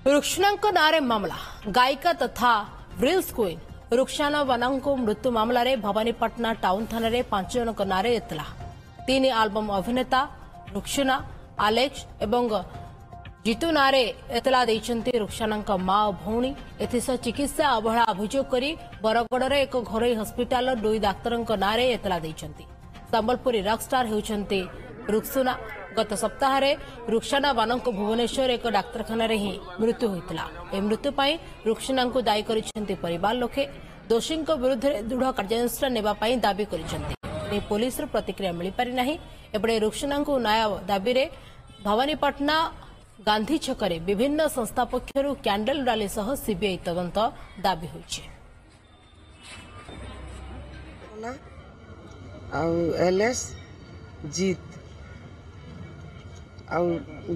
रुक्षानांक नारे मामला गायिका तथा रिल्स क्वीन रुक्षाना वनांको मृत्यु मामला रे भवानीपटना टाउन थाना रे 5 जनक नारे एतला 3 आल्बम अभिनेता रुक्षाना आलेक्स एवं जीतू नारे एतला देइचंती रुक्षानांक मां और भौणी एथिस चिकित्सा अवहेला अभियोग करी बरगड़ रे एक घरोई हॉस्पिटल 2 डाक्तरंक नारे एतला देइचंती। संबलपुरी रॉकस्टार हेउचंती रुक्षाना गत सप्ताह रुक्षाना वानंको भुवनेश्वर एक डाक्तरखाना रे ही मृत्यु होइतला। ए मृत्यु पई रुक्षाना को दायी करिसेंती परिवार लोके दोषी विरुद्ध दृढ़ कार्यानुष्ठान नेबा पई दाबी करिसेंती। पुलिस प्रतिक्रिया मिली पारि नाही। एबडे रुक्षाना को न्याय दाबी रे भवानीपटना गांधी छकरे विभिन्न संस्था पक्षरु कैंडल रैली सह सीबीआई तदंत दाबी होइछे। एलएस जीत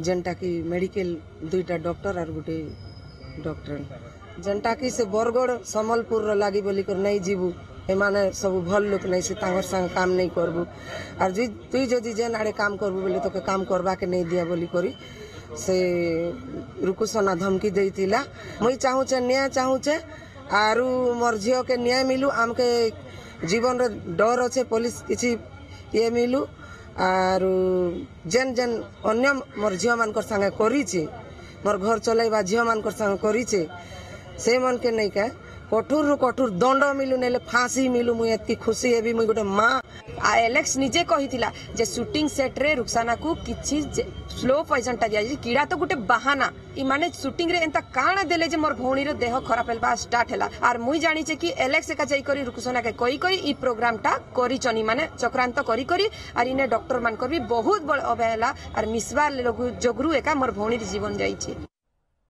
जेनटा की मेडिकल 2टा डॉक्टर और गोटे डॉक्टर जेनटा की से बरगड़ संबलपुर लगी बोली कर नहीं जीवु एमाने सब भल लोक नहीं से तांगर संग काम नहीं करबू और तुई जदि जेन आड़े काम करबू बोले तो काम करबा के नहीं दिया बोली करी से रुकुसना धमकी देइतिला। मुई चाहूचे न्याय चाहूचे आरु मोर झियो के न्याय मिलू आमके जीवन रे डर अच्छे पुलिस किसी ये मिलू आर जेन जेन अन्य मोर झियो मान संगे करी मोर घर चलाइबा झियो मान संगे करी से मन के नहीं का कठोर रु कठोर दंड मिलू नेले फांसी मिलू मुई एतकी खुशी हेबी मुई गोटे मां। एलेक्स निजे कहिथिला जे शूटिंग सेट रे रुक्षाना को किछि स्लो पॉइजन टा दिया कीड़ा तो गोटे बहाना इ माने शूटिंग रे एंता काना देले जे मोर भौणी रो देह खराब हेलबा स्टार्ट हेला आर मुई जानी छे कि एलेक्स का जाई करी रुक्षाना के कई कई इ प्रोग्राम टा करी चनी माने चक्रांत करी करी आर इने डॉक्टर मान को भी बहुत बड़ अवहेला आर मिसबा जोगरु एका मोर भौणी रे जीवन जाई छे।